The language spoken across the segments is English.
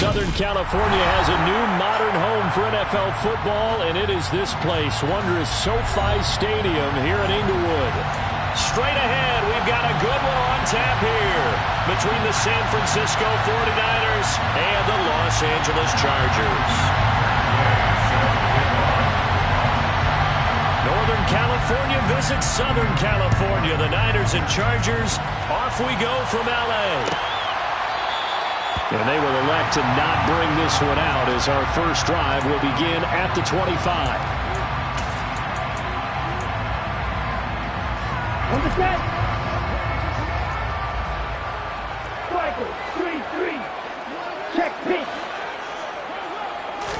Southern California has a new modern home for NFL football, and it is this place, wondrous SoFi Stadium here in Inglewood. Straight ahead, we've got a good one on tap here between the San Francisco 49ers and the Los Angeles Chargers. Northern California visits Southern California. The Niners and Chargers, off we go from L.A. And they will elect to not bring this one out as our first drive will begin at the 25. On the set. Striker, 3-3. Check pitch.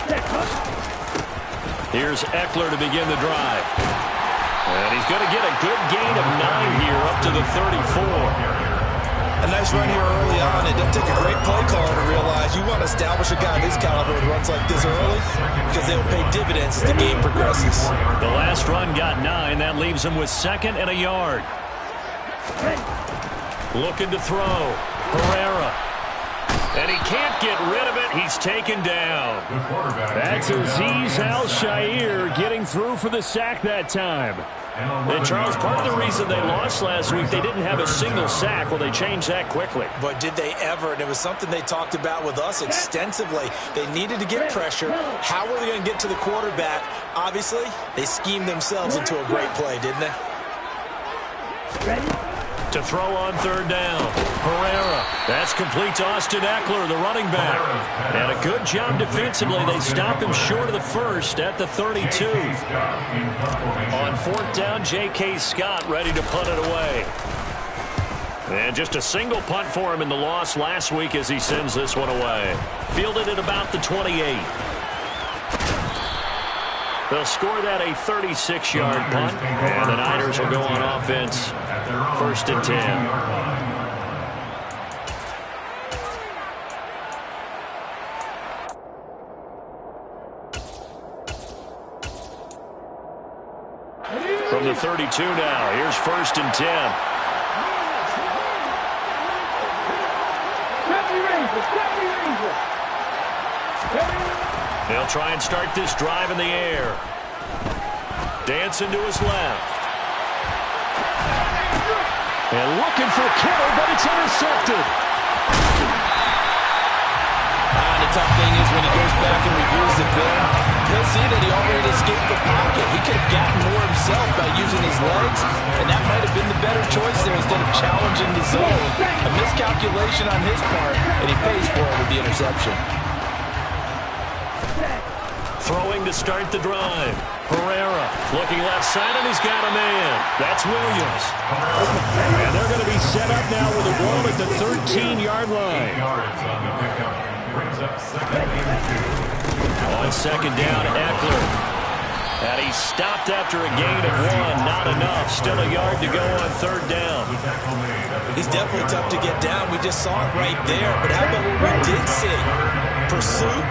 Set up. Here's Eckler to begin the drive. And he's going to get a good gain of 9 here up to the 34. A nice run here early on. It doesn't take a great play caller to realize you want to establish a guy of his caliber with runs like this early because they will pay dividends as the game progresses. The last run got 9. That leaves him with 2nd and a yard. Looking to throw. Herrera. And he can't get rid of it. He's taken down. That's Azeez Al-Shaair getting through for the sack that time. And, Charles, part of the reason they lost last week, they didn't have a single sack. Well, they changed that quickly. But did they ever? And it was something they talked about with us extensively. They needed to get pressure. How were they going to get to the quarterback? Obviously, they schemed themselves into a great play, didn't they? To throw on 3rd down. Herrera. That's complete to Austin Eckler, the running back. And a good job defensively. They stop him short of the first at the 32. On 4th down, J.K. Scott ready to punt it away. And just a single punt for him in the loss last week as he sends this one away. Fielded at about the 28. They'll score that a 36-yard punt, and the Niners will go on offense 1st and 10. From the 32 now, here's 1st and 10. They'll try and start this drive in the air. Dancing to his left. And looking for Kittle, but it's intercepted. The tough thing is when he goes back and reviews the film, he'll see that he already escaped the pocket. He could have gotten more himself by using his legs, and that might have been the better choice there instead of challenging the zone. A miscalculation on his part, and he pays for it with the interception. Throwing to start the drive. Herrera looking left side, and he's got a man. That's Williams. And they're going to be set up now with a ball at the 13-yard line. On 2nd down, Eckler. And he's stopped after a gain of 1. Not enough. Still a yard to go on 3rd down. He's definitely tough to get down. We just saw it right there. But how about what we did see? Pursuit,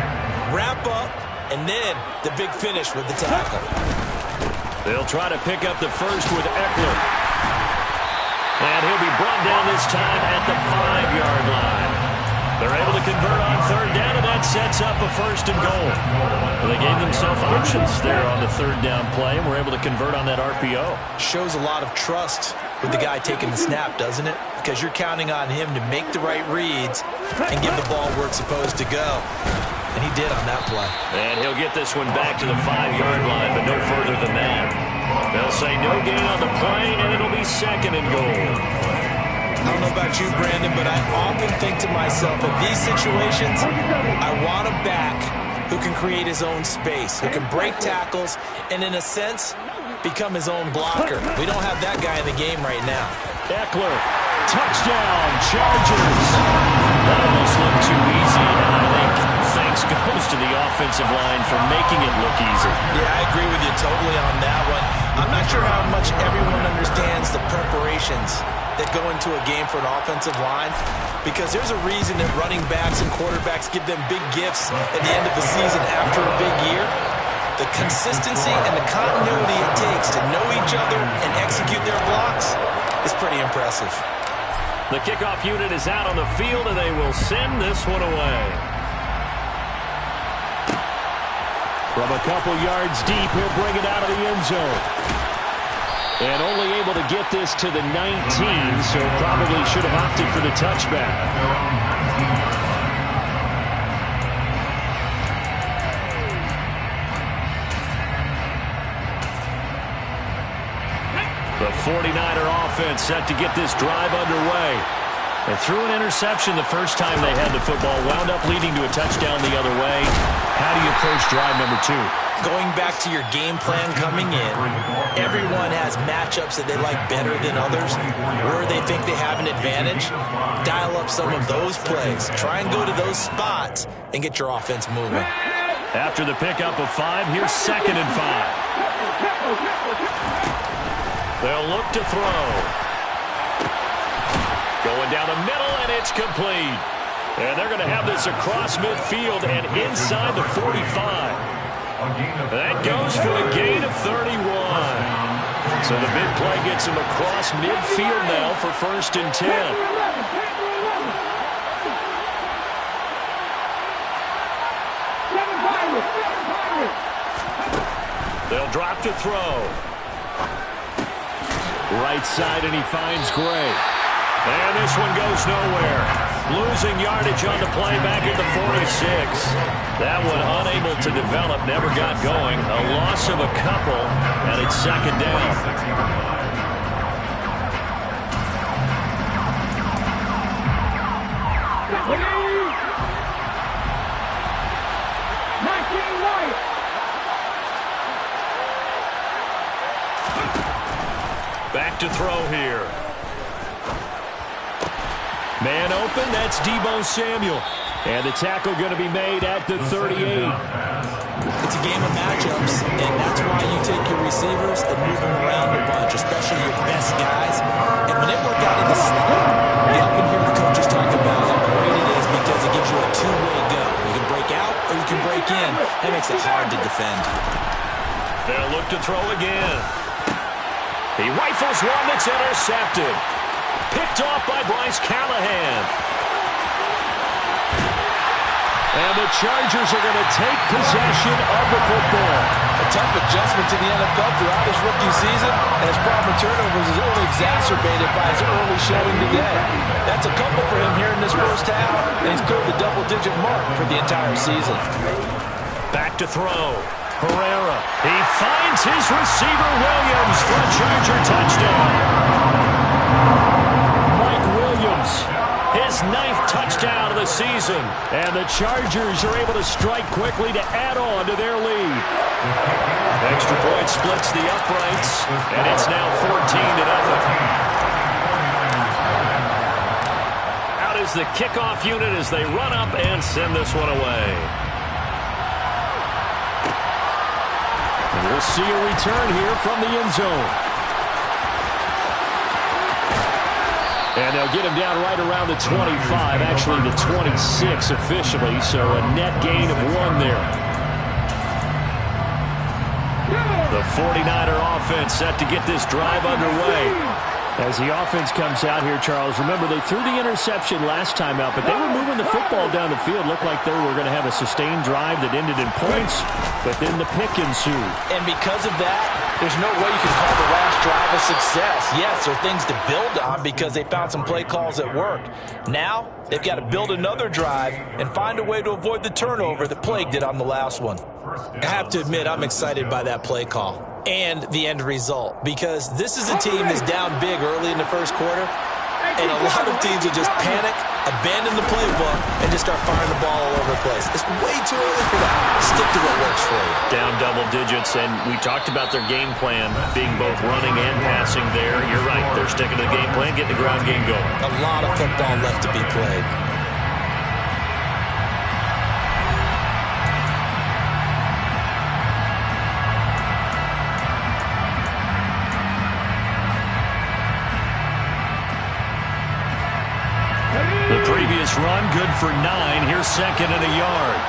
wrap up, and then the big finish with the tackle. They'll try to pick up the first with Eckler. And he'll be brought down this time at the 5-yard line. They're able to convert on 3rd down, and that sets up a 1st and goal. Well, they gave themselves options there on the 3rd down play, and were able to convert on that RPO. Shows a lot of trust with the guy taking the snap, doesn't it? Because you're counting on him to make the right reads and give the ball where it's supposed to go. And he did on that play. And he'll get this one back to the 5-yard line, but no further than that. They'll say no gain on the play, and it'll be 2nd and goal. I don't know about you, Brandon, but I often think to myself, in these situations, I want a back who can create his own space, who can break tackles, and in a sense, become his own blocker. We don't have that guy in the game right now. Eckler, touchdown, Chargers. That almost looked too easy, and I think thanks goes to the offensive line for making it look easy. Yeah, I agree with you totally on that one. I'm not sure how much everyone understands the preparations that go into a game for an offensive line, because there's a reason that running backs and quarterbacks give them big gifts at the end of the season after a big year. The consistency and the continuity it takes to know each other and execute their blocks is pretty impressive. The kickoff unit is out on the field, and they will send this one away. From a couple yards deep, he'll bring it out of the end zone. And only able to get this to the 19, so probably should have opted for the touchback. The 49er offense set to get this drive underway. They threw an interception the first time they had the football, wound up leading to a touchdown the other way. How do you approach drive number 2? Going back to your game plan coming in, everyone has matchups that they like better than others, where they think they have an advantage. Dial up some of those plays. Try and go to those spots and get your offense moving. After the pickup of 5, here's 2nd and 5. They'll look to throw. Going down the middle, and it's complete. And they're going to have this across midfield and inside the 45. That goes for a gain of 31. So the big play gets him across midfield now for 1st and 10. They'll drop to throw. Right side, and he finds Gray. And this one goes nowhere. Losing yardage on the play back at the 46. That one unable to develop, never got going. A loss of a couple, and it's 2nd down. Back to throw here. Man open, that's Deebo Samuel. And the tackle going to be made at the 38. It's a game of matchups, and that's why you take your receivers and move them around a bunch, especially your best guys. And when they work out in the slot, you often hear the coaches talk about how great it is because it gives you a two-way go. You can break out or you can break in. That makes it hard to defend. They'll look to throw again. He rifles one that's intercepted. Picked off by Bryce Callahan. And the Chargers are going to take possession of the football. A tough adjustment to the NFL throughout his rookie season, and his problem turnovers is only exacerbated by his early showing today. That's a couple for him here in this first half, and he's cleared the double-digit mark for the entire season. Back to throw. Herrera. He finds his receiver, Williams, for a Charger touchdown. Mike Williams, his 9th touchdown of the season. And the Chargers are able to strike quickly to add on to their lead. Extra point splits the uprights, and it's now 14-0. Out is the kickoff unit as they run up and send this one away. And we'll see a return here from the end zone. And they'll get him down right around the 25, actually the 26 officially, so a net gain of 1 there. The 49er offense set to get this drive underway. As the offense comes out here, Charles, remember they threw the interception last time out, but they were moving the football down the field. Looked like they were going to have a sustained drive that ended in points, but then the pick ensued. And because of that, there's no way you can call the last drive a success. Yes, there are things to build on because they found some play calls that worked. Now, they've got to build another drive and find a way to avoid the turnover that plagued it on the last one. I have to admit, I'm excited by that play call and the end result, because this is a team that's down big early in the first quarter, and a lot of teams will just panic, abandon the playbook, and just start firing the ball all over the place. It's way too early for that. Stick to what works for you. Down double digits, and we talked about their game plan being both running and passing there. You're right. They're sticking to the game plan, getting the ground game going. A lot of football left to be played. The previous run, good for 9. Here's 2nd and a yard.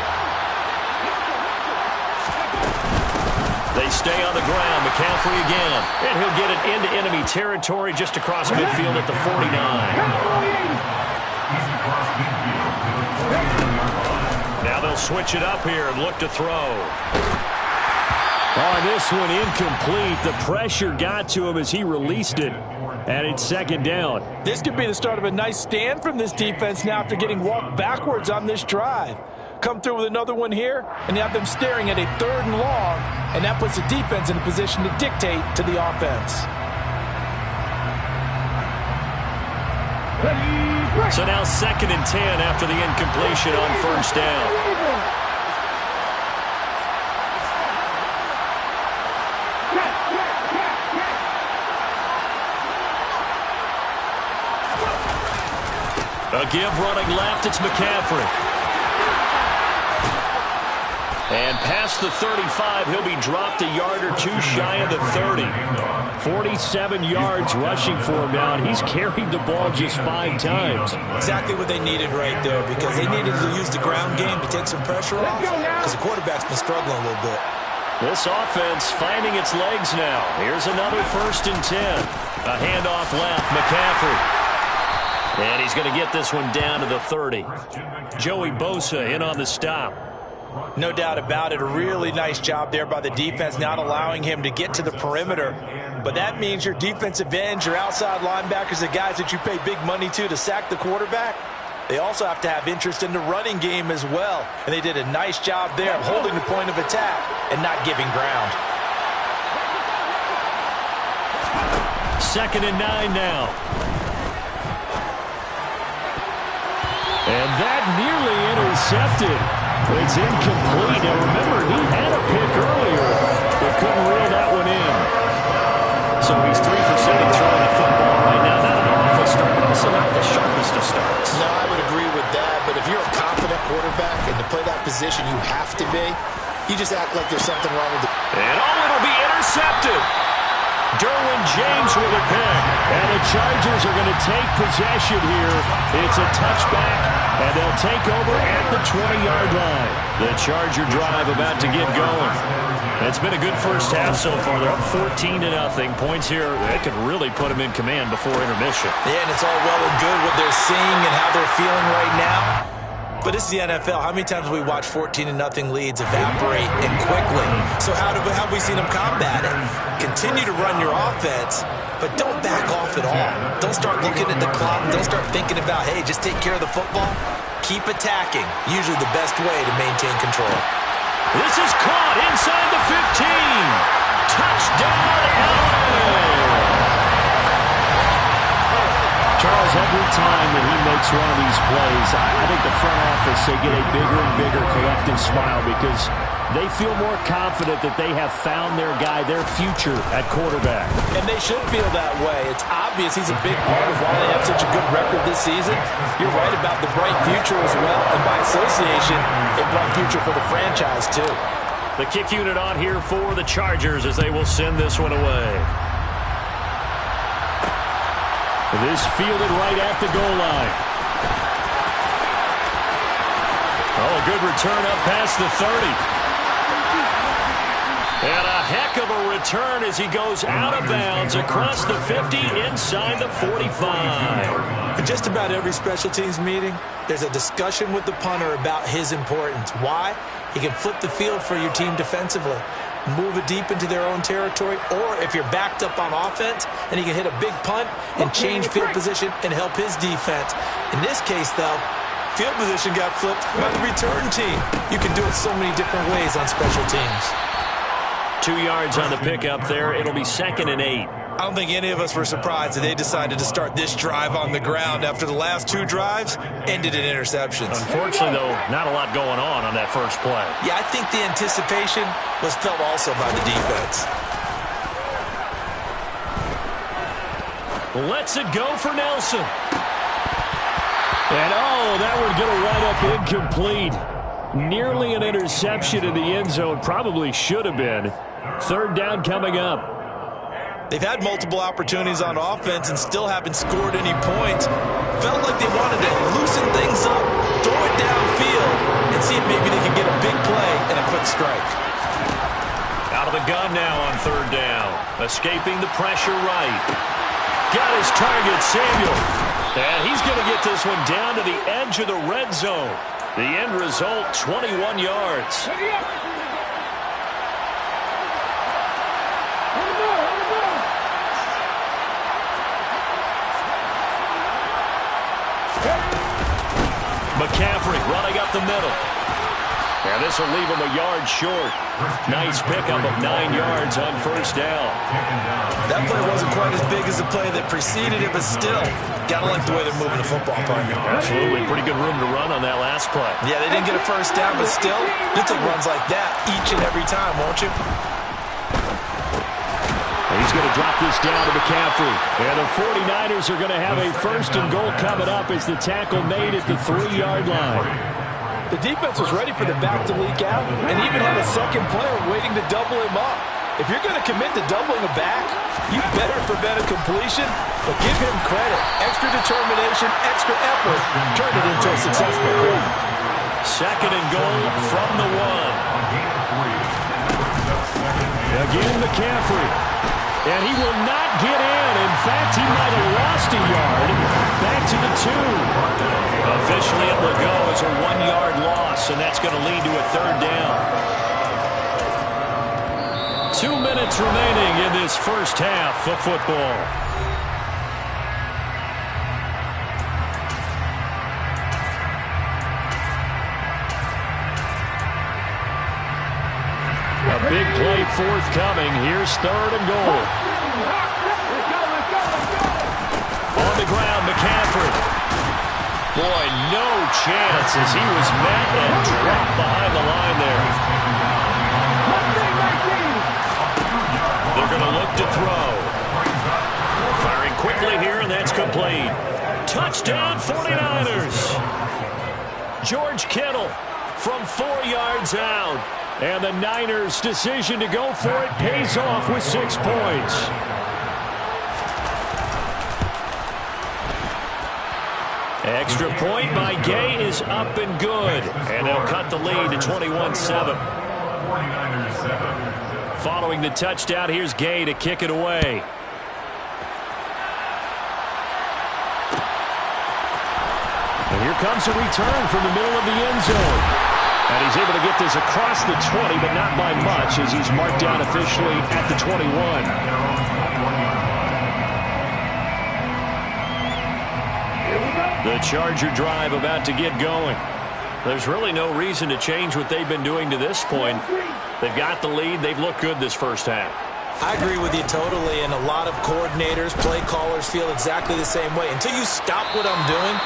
They stay on the ground. McCaffrey again. And he'll get it into enemy territory just across midfield at the 49. Now they'll switch it up here and look to throw. Oh, this one incomplete. The pressure got to him as he released it, and it's second down. This could be the start of a nice stand from this defense now after getting walked backwards on this drive. Come through with another one here, and you have them staring at a 3rd and long, and that puts the defense in a position to dictate to the offense. So now 2nd and 10 after the incompletion on 1st down. A give running left, it's McCaffrey. And past the 35, he'll be dropped a yard or two shy of the 30. 47 yards rushing for him now, and he's carried the ball just 5 times. Exactly what they needed right there, because they needed to use the ground game to take some pressure off, because the quarterback's been struggling a little bit. This offense finding its legs now. Here's another 1st and 10. A handoff left, McCaffrey. And he's going to get this one down to the 30. Joey Bosa in on the stop. No doubt about it. A really nice job there by the defense, not allowing him to get to the perimeter. But that means your defensive ends, your outside linebackers, the guys that you pay big money to sack the quarterback, they also have to have interest in the running game as well. And they did a nice job there of holding the point of attack and not giving ground. 2nd and 9 now. And that nearly intercepted. It's incomplete. Now remember, he had a pick earlier, but couldn't reel that one in. So he's 3 for 7 throwing the football right now. Not an awful start, but also not the sharpest of starts. No, I would agree with that. But if you're a confident quarterback and to play that position you have to be, you just act like there's something wrong with it. And it'll be intercepted. Derwin James with a pick. And the Chargers are going to take possession here. It's a touchback, and they'll take over at the 20-yard line. The Charger drive about to get going. It's been a good first half so far. They're up 14-0. Points here, that could really put them in command before intermission. Yeah, and it's all well and good what they're seeing and how they're feeling right now. But this is the NFL. How many times have we watched 14-0 leads evaporate and quickly? So how have we seen them combat it? Continue to run your offense, but don't back off at all. Don't start looking at the clock. Don't start thinking about, hey, just take care of the football. Keep attacking. Usually the best way to maintain control. This is caught inside the 15. Touchdown, LA! Charles, every time that he makes one of these plays, I think the front office, they get a bigger and bigger collective smile because they feel more confident that they have found their guy, their future at quarterback. And they should feel that way. It's obvious he's a big part of why they have such a good record this season. You're right about the bright future as well, and by association, a bright future for the franchise too. The kick unit on here for the Chargers as they will send this one away. This fielded right at the goal line. Oh, a good return up past the 30. And a heck of a return as he goes out of bounds across the 50 inside the 45. In just about every special teams meeting, there's a discussion with the punter about his importance. Why? He can flip the field for your team defensively, move it deep into their own territory, or if you're backed up on offense, then he can hit a big punt and change field position and help his defense. In this case, though, field position got flipped by the return team. You can do it so many different ways on special teams. 2 yards on the pickup there. It'll be 2nd and 8. I don't think any of us were surprised that they decided to start this drive on the ground after the last 2 drives ended in interceptions. Unfortunately, though, not a lot going on that first play. Yeah, I think the anticipation was felt also by the defense. Lets it go for Nelson. And, oh, that would get a right-up incomplete. Nearly an interception in the end zone. Probably should have been. 3rd down coming up. They've had multiple opportunities on offense and still haven't scored any points. Felt like they wanted to loosen things up, throw it downfield, and see if maybe they can get a big play and a quick strike. Out of the gun now on 3rd down. Escaping the pressure right. Got his target, Samuel. And he's going to get this one down to the edge of the red zone. The end result, 21 yards. McCaffrey running up the middle. And this will leave him a yard short. Nice pickup of 9 yards on first down. That play wasn't quite as big as the play that preceded it, but still, gotta like the way they're moving the football, partner. Absolutely. Pretty good room to run on that last play. Yeah, they didn't get a first down, but still, you'll take runs like that each and every time, won't you? He's going to drop this down to McCaffrey. And the 49ers are going to have a first and goal coming up as the tackle made at the 3-yard line. The defense was ready for the back to leak out and even had a second player waiting to double him up. If you're going to commit to doubling a back, you better prevent a completion, but give him credit. Extra determination, extra effort, turned it into a successful play. Second and goal from the 1. Again, McCaffrey. And he will not get in. In fact, he might have lost a yard. Back to the 2. Officially, it will go as a 1-yard loss, and that's going to lead to a third down. 2 minutes remaining in this first half of football. A big play forthcoming. Here's third and goal. On the ground, McCaffrey. Boy, no chance as he was met and dropped behind the line there. They're going to look to throw. Firing quickly here, and that's complete. Touchdown, 49ers. George Kittle from 4 yards out. And the Niners' decision to go for it pays off with 6 points. Extra point by Gay is up and good. And they'll cut the lead to 21-7. Following the touchdown, here's Gay to kick it away. And here comes a return from the middle of the end zone. And he's able to get this across the 20, but not by much, as he's marked down officially at the 21. The Charger drive about to get going. There's really no reason to change what they've been doing to this point. They've got the lead. They've looked good this first half. I agree with you totally, and a lot of coordinators, play callers feel exactly the same way. Until you stop what I'm doing,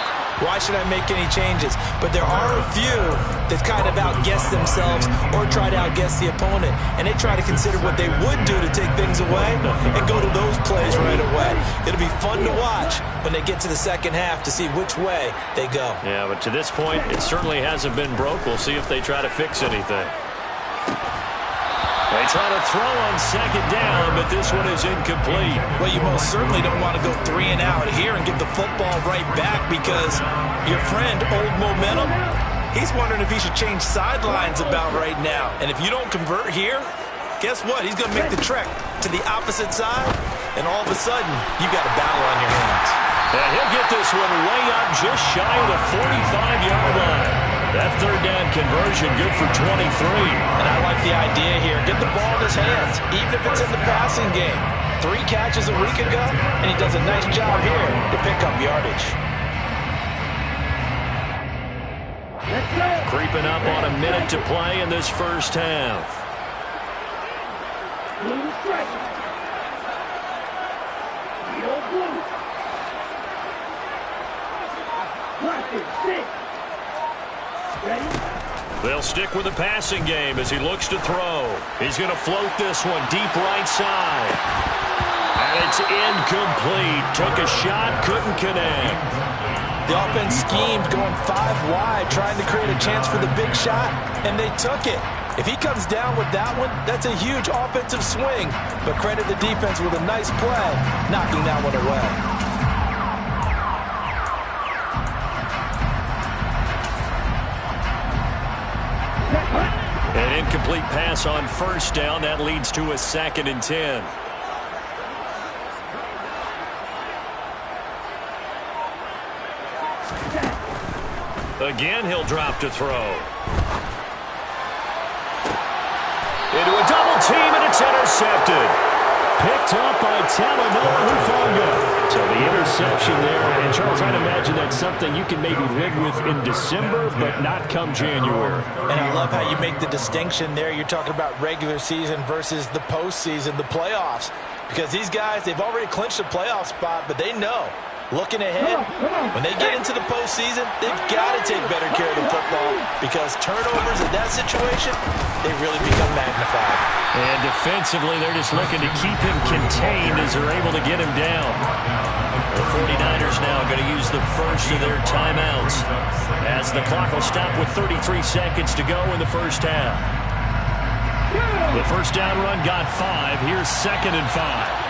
why should I make any changes? But there are a few that kind of outguess themselves or try to outguess the opponent. And they try to consider what they would do to take things away and go to those plays right away. It'll be fun to watch when they get to the second half to see which way they go. Yeah, but to this point, it certainly hasn't been broke. We'll see if they try to fix anything. They try to throw on second down, but this one is incomplete. Well, you most certainly don't want to go 3 and out here and give the football right back because your friend, Old Momentum, he's wondering if he should change sidelines about right now. And if you don't convert here, guess what? He's going to make the trek to the opposite side, and all of a sudden, you got a battle on your hands. And he'll get this one way up just shy of the 45-yard line. That third down conversion good for 23. And I like the idea here. Get the ball in his hands, even if it's in the passing game. 3 catches a week ago, and he does a nice job here to pick up yardage. Creeping up on a minute to play in this first half. They'll stick with the passing game as he looks to throw. He's going to float this one deep right side. And it's incomplete. Took a shot, couldn't connect. The offense schemed going 5 wide, trying to create a chance for the big shot, and they took it. If he comes down with that one, that's a huge offensive swing. But credit the defense with a nice play, knocking that one away. An incomplete pass on first down. That leads to a 2nd and 10. Again, he'll drop to throw. Into a double team, and it's intercepted. picked off by Talanoa Hufanga. So the interception there. And, Charles, I'd imagine that's something you can maybe live with in December, but not come January. And I love how you make the distinction there. You're talking about regular season versus the postseason, the playoffs. Because these guys, they've already clinched a playoff spot, but they know, looking ahead, when they get into the postseason, they've got to take better care of the football because turnovers in that situation, they really become magnified. And defensively, they're just looking to keep him contained as they're able to get him down. The 49ers now going to use the first of their timeouts as the clock will stop with 33 seconds to go in the first half. The first down run got 5. Here's 2nd and 5.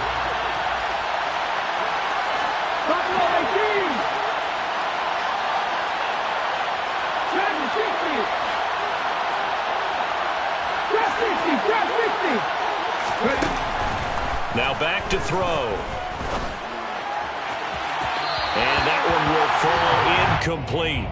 Now back to throw. And that one will fall incomplete.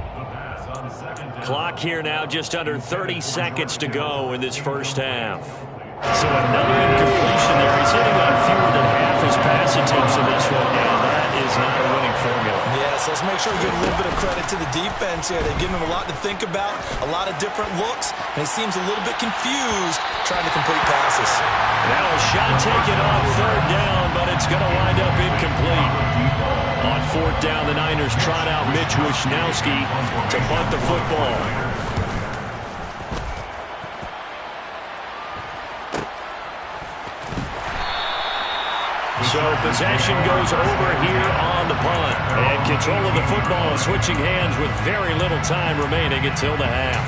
Clock here now just under 30 seconds to go in this first half. So another incompletion there. He's hitting on fewer than half his pass attempts in this one, and that is not a winning formula. Yes, let's make sure we give a little bit of credit to the defense here. They've given him a lot to think about, a lot of different looks, and he seems a little bit confused trying to complete passes. Now a shot taken on 3rd down, but it's going to wind up incomplete. On 4th down, the Niners trot out Mitch Wishnowski to punt the football. So possession goes over here on the punt. And control of the football switching hands with very little time remaining until the half.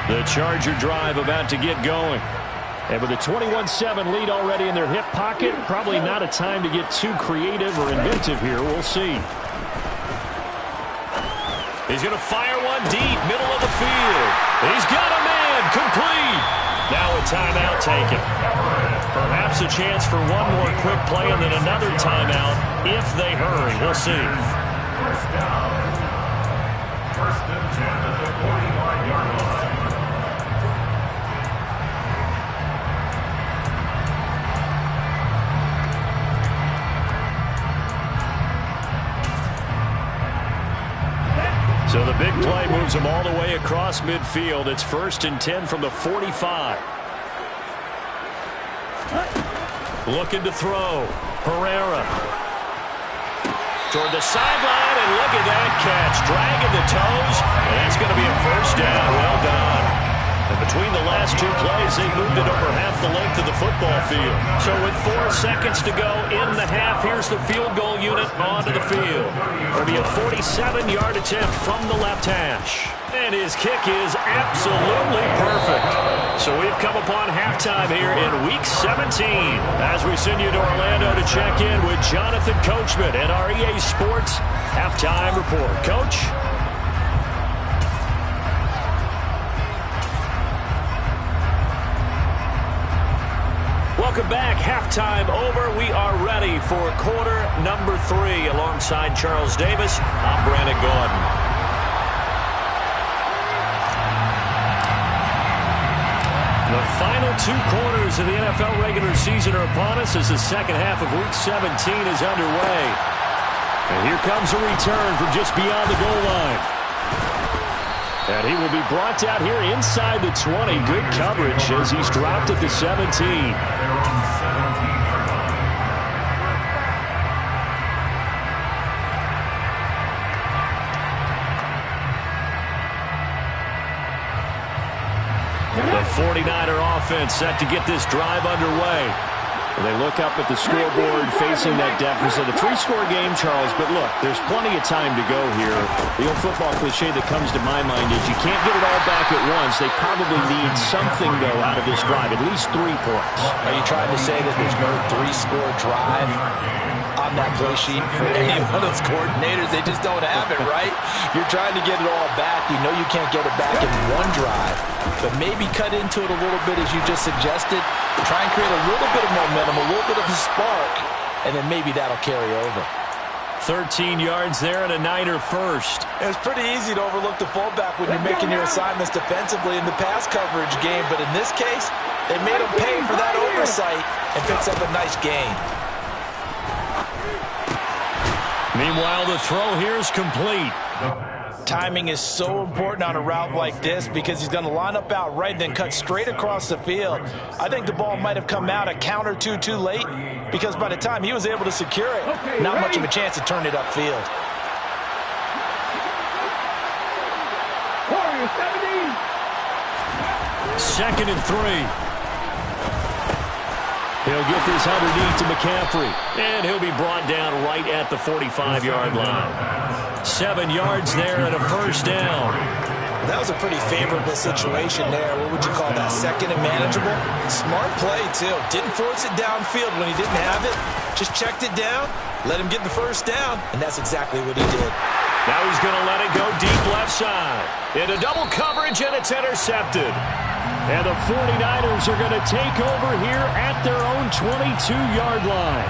The Charger drive about to get going. And with a 21-7 lead already in their hip pocket, probably not a time to get too creative or inventive here. We'll see. He's going to fire one deep, middle of the field. He's got a man, complete. Now a timeout taken. Perhaps a chance for one more quick play and then another timeout if they hurry. We'll see. First down. First and 10 at the 45-yard line. So the big play moves them all the way across midfield. It's 1st and 10 from the 45. Looking to throw. Pereira. Toward the sideline, and look at that catch. Dragging the toes, and that's going to be a first down. Well done. And between the last two plays, they moved it over half the length of the football field. So with 4 seconds to go in the half, here's the field goal unit onto the field. It'll be a 47-yard attempt from the left hash. And his kick is absolutely perfect. So we've come upon halftime here in Week 17 as we send you to Orlando to check in with Jonathan Coachman at our EA Sports Halftime Report. Coach? Welcome back. Halftime over. We are ready for quarter number 3 alongside Charles Davis. I'm Brandon Gaudin. The final 2 quarters of the NFL regular season are upon us as the second half of Week 17 is underway. And here comes a return from just beyond the goal line. And he will be brought out here inside the 20. Good coverage as he's dropped at the 17. The 49er offense set to get this drive underway. They look up at the scoreboard facing that deficit. A 3-score game, Charles, but look, there's plenty of time to go here. The old football cliche that comes to my mind is you can't get it all back at once. They probably need something, though, out of this drive, at least 3 points. Are you trying to say that there's no 3-score drive on that play sheet for any one of those coordinators? They just don't have it, right? You're trying to get it all back. You know you can't get it back in one drive, but maybe cut into it a little bit as you just suggested. Try and create a little bit of momentum, a little bit of a spark, and then maybe that'll carry over. 13 yards there and a Niner first. It's pretty easy to overlook the fullback when you're making your assignments defensively in the pass coverage game, but in this case, They made him pay for that oversight and picks up a nice gain. Meanwhile, the throw here is complete. Timing is so important on a route like this because he's going to line up out right and then cut straight across the field. I think the ball might have come out a count or two too late because by the time he was able to secure it, not much of a chance to turn it upfield. Warriors 17. 2nd and 3. He'll get this underneath to McCaffrey, and he'll be brought down right at the 45-yard line. 7 yards there and a first down. That was a pretty favorable situation there. What would you call that? 2nd and manageable? Smart play, too. Didn't force it downfield when he didn't have it. Just checked it down, let him get the first down, and that's exactly what he did. Now he's going to let it go deep left side. Into double coverage, and it's intercepted. And the 49ers are going to take over here at their own 22-yard line.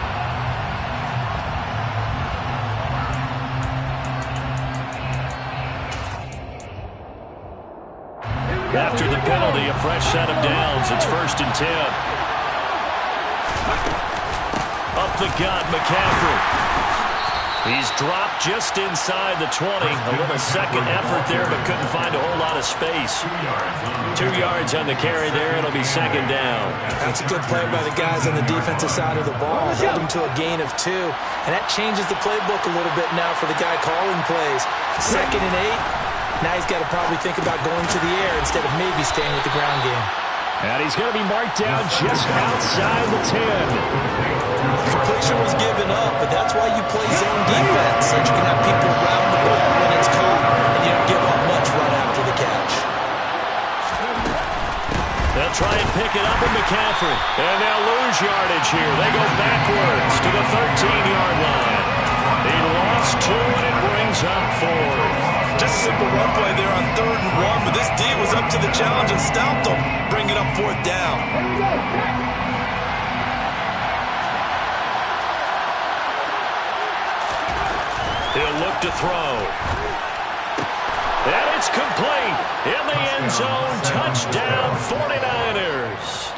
After the penalty, a fresh set of downs. It's 1st and 10. Up the gut, McCaffrey. He's dropped just inside the 20. A little second effort there, but couldn't find a whole lot of space. 2 yards on the carry there. It'll be 2nd down. That's a good play by the guys on the defensive side of the ball. Hold them to a gain of 2. And that changes the playbook a little bit now for the guy calling plays. 2nd and 8. Now he's got to probably think about going to the air instead of maybe staying with the ground game. And he's going to be marked down just outside the 10. Completion was given up, but that's why you play zone defense, so you can have people around the ball when it's caught, and you don't give up much run after the catch. They'll try and pick it up with McCaffrey. And they'll lose yardage here. They go backwards to the 13-yard line. He lost 2, and it brings up 4. Just a simple run play there on 3rd and 1, but this D was up to the challenge and stopped him, bringing up 4th down. He'll look to throw. And it's complete. In the end zone, touchdown 49ers.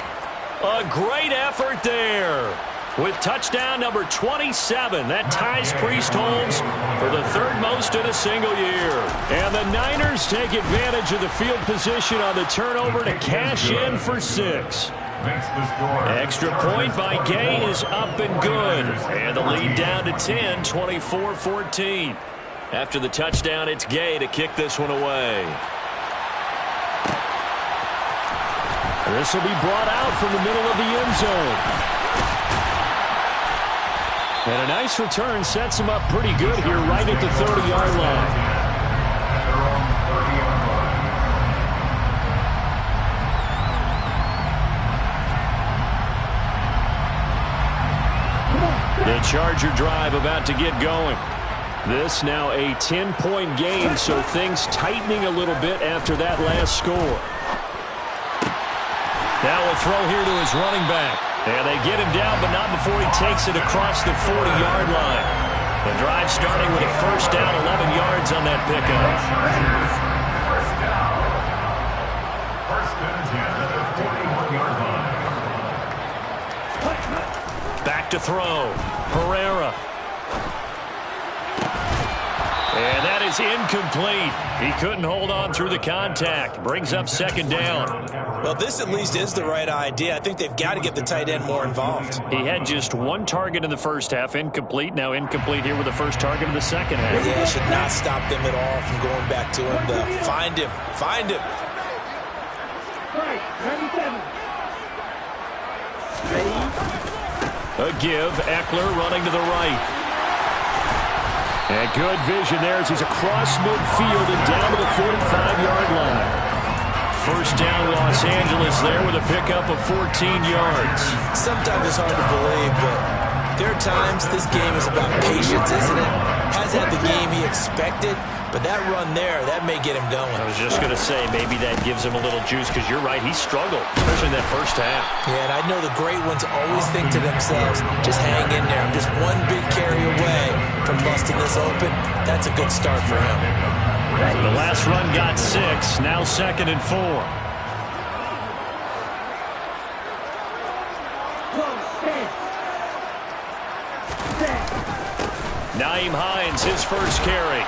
A great effort there. With touchdown number 27, that ties Priest Holmes for the 3rd most in a single year. And the Niners take advantage of the field position on the turnover to cash in for 6. Extra point by Gay is up and good. And the lead down to 10, 24-14. After the touchdown, it's Gay to kick this one away. This will be brought out from the middle of the end zone. And a nice return sets him up pretty good here right at the 30-yard line. The Charger drive about to get going. This now a 10-point game, so things tightening a little bit after that last score. Now a throw here to his running back. And they get him down, but not before he takes it across the 40-yard line. The drive starting with a first down, 11 yards on that pickup. First down. 1st and 10 at the 41-yard line. Back to throw. Herrera. And that is incomplete. He couldn't hold on through the contact. Brings up 2nd down. Well, this at least is the right idea. I think they've got to get the tight end more involved. He had just 1 target in the first half, incomplete. Now incomplete here with the first target of the second half. Yeah, it should not stop them at all from going back to him to find him. Find him. Right, 97. A give. Eckler running to the right. And good vision there as he's across midfield and down to the 45-yard line. First down, Los Angeles there with a pickup of 14 yards. Sometimes it's hard to believe, but there are times this game is about patience, isn't it? Has had the game he expected, but that run there, that may get him going. I was just going to say, maybe that gives him a little juice because you're right, he struggled, especially in that first half. Yeah, and I know the great ones always think to themselves, just hang in there. I'm just one big carry away from busting this open. That's a good start for him. The last run got 6, now 2nd and 4. Nyheim Hines, his first carry.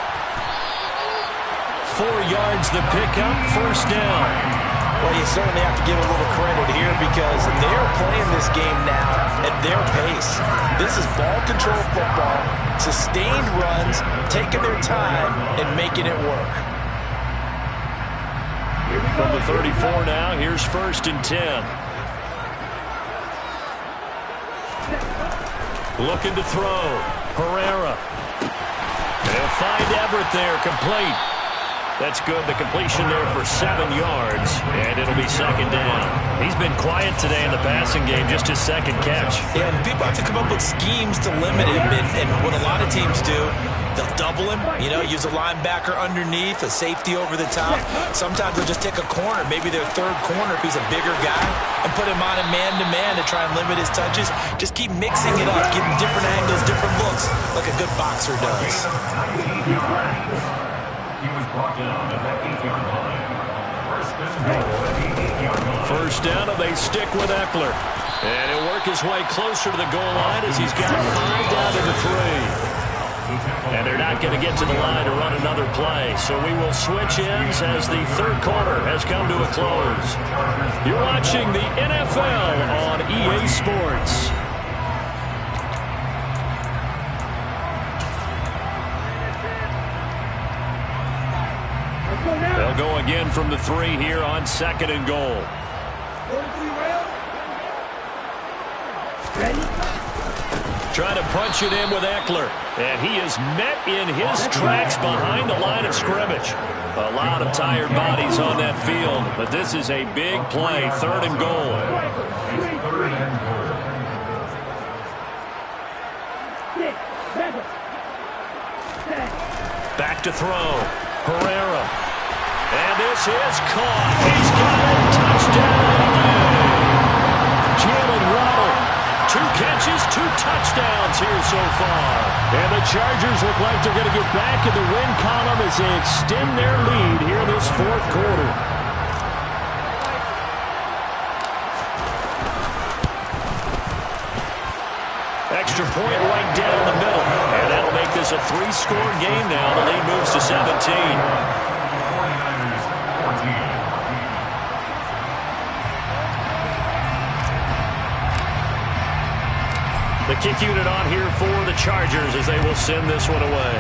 4 yards the pickup, first down. Well, you certainly have to give a little credit here because they're playing this game now at their pace. This is ball control football, sustained runs, taking their time and making it work. From the 34 now, here's 1st and 10. Looking to throw. Herrera. They'll find Everett there, complete. That's good. The completion there for 7 yards, and it'll be 2nd down. He's been quiet today in the passing game, just his 2nd catch. Yeah, and people have to come up with schemes to limit him, and what a lot of teams do, they'll double him, use a linebacker underneath, a safety over the top. Sometimes they'll just take a corner, maybe their 3rd corner if he's a bigger guy, and put him on a man-to-man to try and limit his touches. Just keep mixing it up, give him different angles, different looks, like a good boxer does. He was brought down at the 8-yard line. 1st and goal at the 8-yard line. First down, and they stick with Eckler. And he'll work his way closer to the goal line as he's got 5 down to the 3. And they're not going to get to the line to run another play. So we will switch ends as the 3rd quarter has come to a close. You're watching the NFL on EA Sports. They'll go again from the 3 here on 2nd and goal. Trying to punch it in with Eckler. And he is met in his tracks behind the line of scrimmage. A lot of tired bodies on that field, but this is a big play, 3rd and goal. Back to throw. Herrera. And this is caught. He's got a touchdown. Jalen Waddle. 2 catches, 2 touchdowns here so far. And the Chargers look like they're going to get back in the win column as they extend their lead here in this 4th quarter. Extra point right down the middle. And that'll make this a 3-score game now. The lead moves to 17. The kick unit on here for the Chargers as they will send this one away.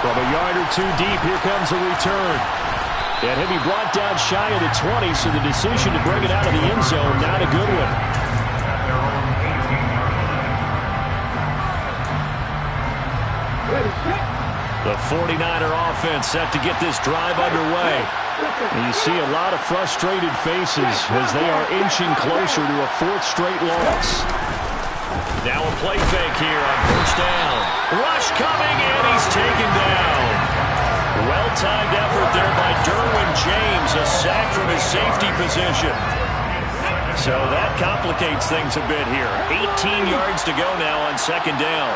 From a yard or 2 deep, here comes a return. And he'll be brought down shy of the 20, so the decision to bring it out of the end zone, not a good one. The 49er offense set to get this drive underway. And you see a lot of frustrated faces as they are inching closer to a 4th straight loss. Now a play fake here on 1st down. Rush coming, and he's taken down. Well-timed effort there by Derwin James, a sack from his safety position. So that complicates things a bit here. 18 yards to go now on 2nd down.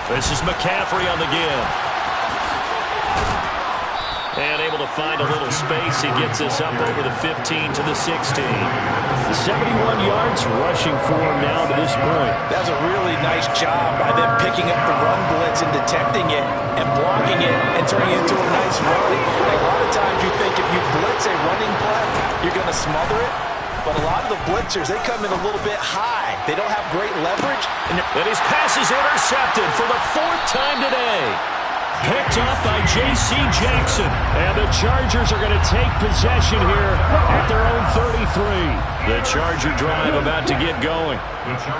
This is McCaffrey on the give. And able to find a little space. He gets us up over the 15 to the 16. 71 yards rushing for him now to this point. That was a really nice job by them picking up the run blitz and detecting it and blocking it and turning it into a nice run. And a lot of times you think if you blitz a running play, you're going to smother it. But a lot of the blitzers, they come in a little bit high. They don't have great leverage. And his pass is intercepted for the 4th time today. Picked up by J.C. Jackson. And the Chargers are going to take possession here at their own 33. The Charger drive about to get going.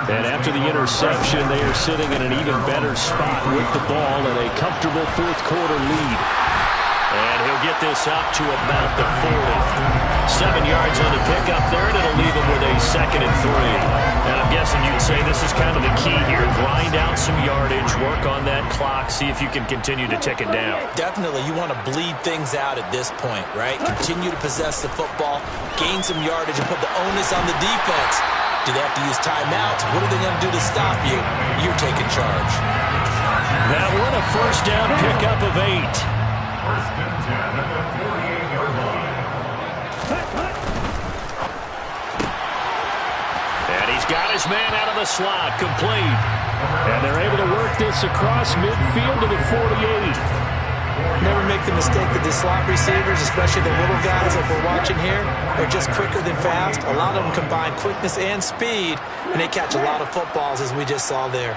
And after the interception, they are sitting in an even better spot with the ball and a comfortable 4th quarter lead. And he'll get this up to about the 40. 7 yards on the pickup there, and it'll leave him with a 2nd and 3. And I'm guessing you'd say this is kind of the key here. Grind out some yardage, work on that clock, see if you can continue to tick it down. Definitely, you want to bleed things out at this point, right? Continue to possess the football, gain some yardage, and put the onus on the defense. Do they have to use timeouts? What are they going to do to stop you? You're taking charge. That one a first down pickup of 8. First and 10 at the 48-yard line. And he's got his man out of the slot, complete. And they're able to work this across midfield to the 48. Never make the mistake that the slot receivers, especially the little guys like we're watching here, are just quicker than fast. A lot of them combine quickness and speed, and they catch a lot of footballs, as we just saw there.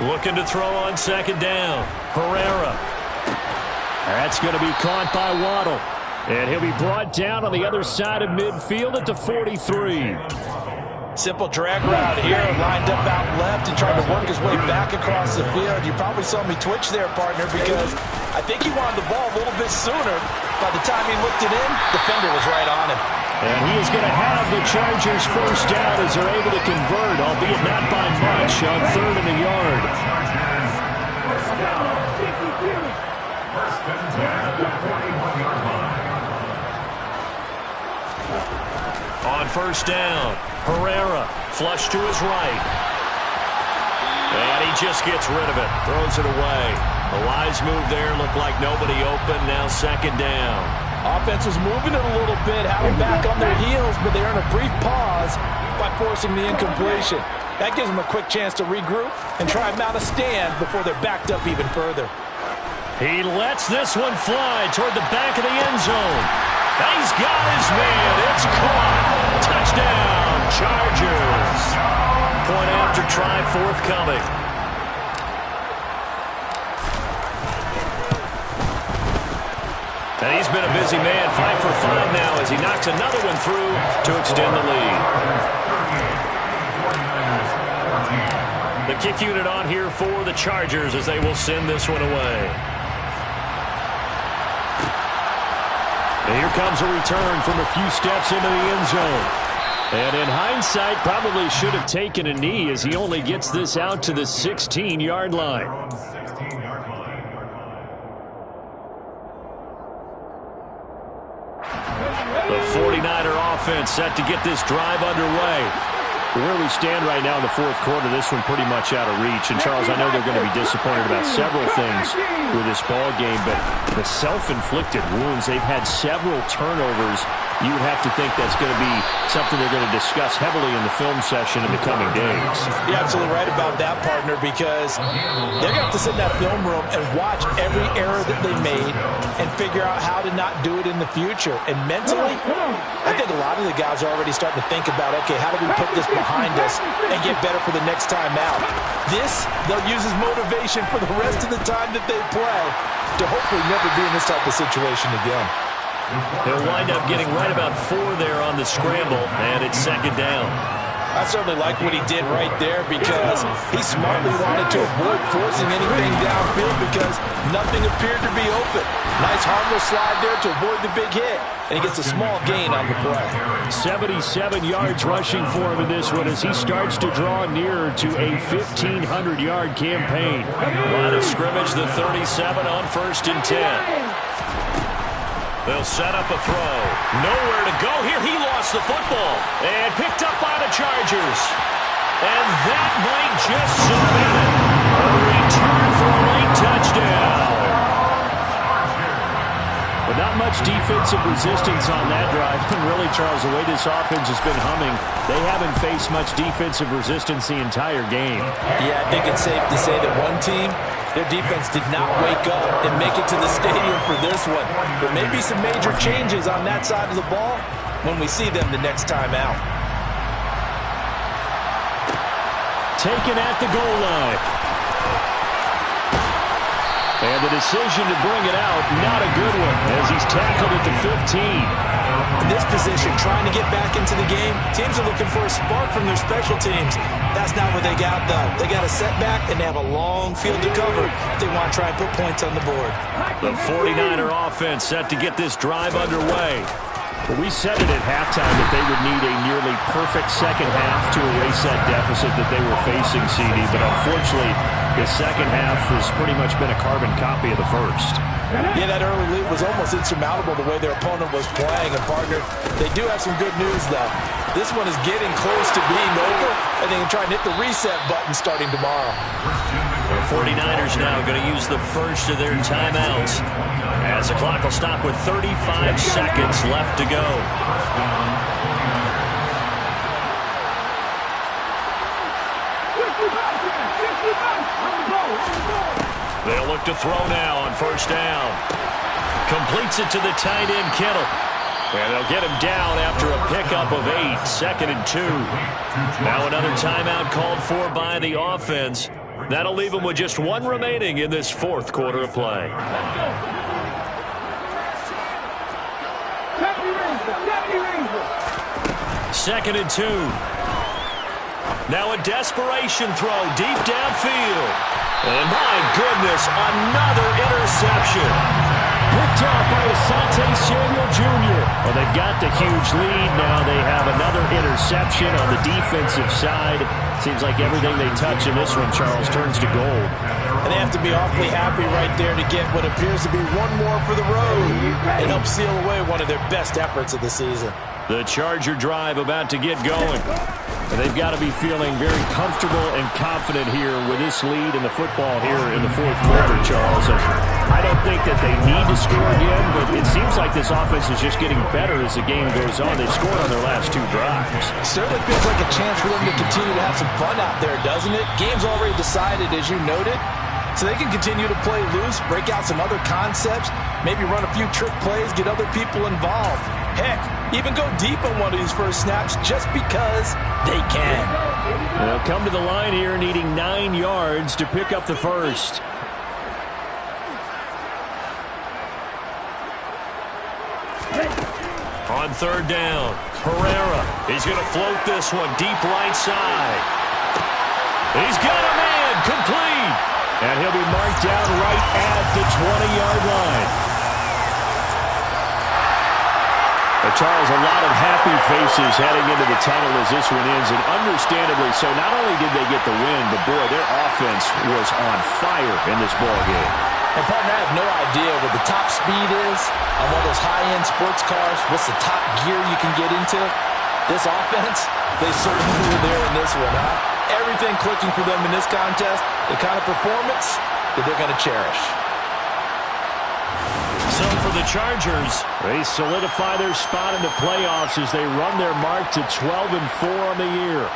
Looking to throw on second down. Herrera. That's going to be caught by Waddle. And he'll be brought down on the other side of midfield at the 43. Simple drag route here, lined up out left and trying to work his way back across the field. You probably saw me twitch there, partner, because I think he wanted the ball a little bit sooner. By the time he looked it in, the defender was right on him. And he is going to have the Chargers first down as they're able to convert, albeit not by much, on 3rd and a yard. First and 10 at the 41-yard line. On first down, Herrera flush to his right. And he just gets rid of it, throws it away. A wise move there, looked like nobody open, now second down. Offense was moving it a little bit, had them back on their heels, but they're in a brief pause by forcing the incompletion. That gives them a quick chance to regroup and try and mount a stand before they're backed up even further. He lets this one fly toward the back of the end zone. He's got his man. It's caught. Touchdown, Chargers. Point after try forthcoming. And he's been a busy man, 5 for 5 now as he knocks another one through to extend the lead. The kick unit on here for the Chargers as they will send this one away. And here comes a return from a few steps into the end zone. And in hindsight, probably should have taken a knee as he only gets this out to the 16-yard line. The 49er offense set to get this drive underway. Where we stand right now in the fourth quarter, this one pretty much out of reach. And, Charles, I know they're going to be disappointed about several things with this ball game, but the self-inflicted wounds, they've had several turnovers. You would have to think that's going to be something they're going to discuss heavily in the film session in the coming days. You're absolutely right about that, partner, because they're going to have to sit in that film room and watch every error that they made and figure out how to not do it in the future. And mentally, I think a lot of the guys are already starting to think about, okay, how do we put this behind us and get better for the next time out? This, they'll use as motivation for the rest of the time that they play to hopefully never be in this type of situation again. He'll wind up getting right about 4 there on the scramble, and it's second down. I certainly like what he did right there because he smartly wanted to avoid forcing anything downfield because nothing appeared to be open. Nice harmless slide there to avoid the big hit, and he gets a small gain on the play. 77 yards rushing for him in this one as he starts to draw nearer to a 1,500-yard campaign. Line of scrimmage, the 37 on 1st and 10. They'll set up a throw. Nowhere to go here. He lost the football. And picked up by the Chargers. And that might just cement it. A return for a late touchdown. But not much defensive resistance on that drive. And really, Charles, the way this offense has been humming, they haven't faced much defensive resistance the entire game. Yeah, I think it's safe to say that one team, their defense did not wake up and make it to the stadium for this one. But maybe some major changes on that side of the ball when we see them the next time out. Taken at the goal line. And the decision to bring it out, not a good one, as he's tackled at the 15. In this position, trying to get back into the game, teams are looking for a spark from their special teams. That's not what they got, though. They got a setback, and they have a long field to cover if they want to try and put points on the board. The 49er offense set to get this drive underway. Well, we said it at halftime that they would need a nearly perfect second half to erase that deficit that they were facing, CD. But unfortunately, the second half has pretty much been a carbon copy of the first. Yeah, that early lead was almost insurmountable the way their opponent was playing. And, partner, they do have some good news, though. This one is getting close to being over, and they can try and hit the reset button starting tomorrow. The 49ers now going to use the first of their timeouts as the clock will stop with 35 seconds left to go. They'll look to throw now on first down. Completes it to the tight end, Kittle. And they'll get him down after a pickup of 8, 2nd and 2. Now another timeout called for by the offense. That'll leave them with just one remaining in this fourth quarter of play. Second and 2. Now a desperation throw deep downfield. And my goodness, another interception. Picked off by Asante Samuel Jr. Well, they've got the huge lead. Now they have another interception on the defensive side. Seems like everything they touch in this one, Charles, turns to gold. And they have to be awfully happy right there to get what appears to be one more for the road and help seal away one of their best efforts of the season. The Charger drive about to get going. And they've got to be feeling very comfortable and confident here with this lead in the football here in the fourth quarter, Charles. And I don't think that they need to score again, but it seems like this offense is just getting better as the game goes on. They've scored on their last 2 drives. Certainly feels like a chance for them to continue to have some fun out there, doesn't it? Game's already decided, as you noted. So they can continue to play loose, break out some other concepts, maybe run a few trick plays, get other people involved. Heck, even go deep on one of these first snaps just because they can. They'll come to the line here needing 9 yards to pick up the first. On third down, Herrera is going to float this one deep right side. He's got a man, complete. And he'll be marked down right at the 20-yard line. Charles, a lot of happy faces heading into the tunnel as this one ends, and understandably so. Not only did they get the win, but boy, their offense was on fire in this ball game. And partner, I have no idea what the top speed is on one of those high-end sports cars. What's the top gear you can get into? This offense, they certainly were there in this one, huh? Everything clicking for them in this contest, the kind of performance that they're going to cherish. So for the Chargers, they solidify their spot in the playoffs as they run their mark to 12-4 on the year.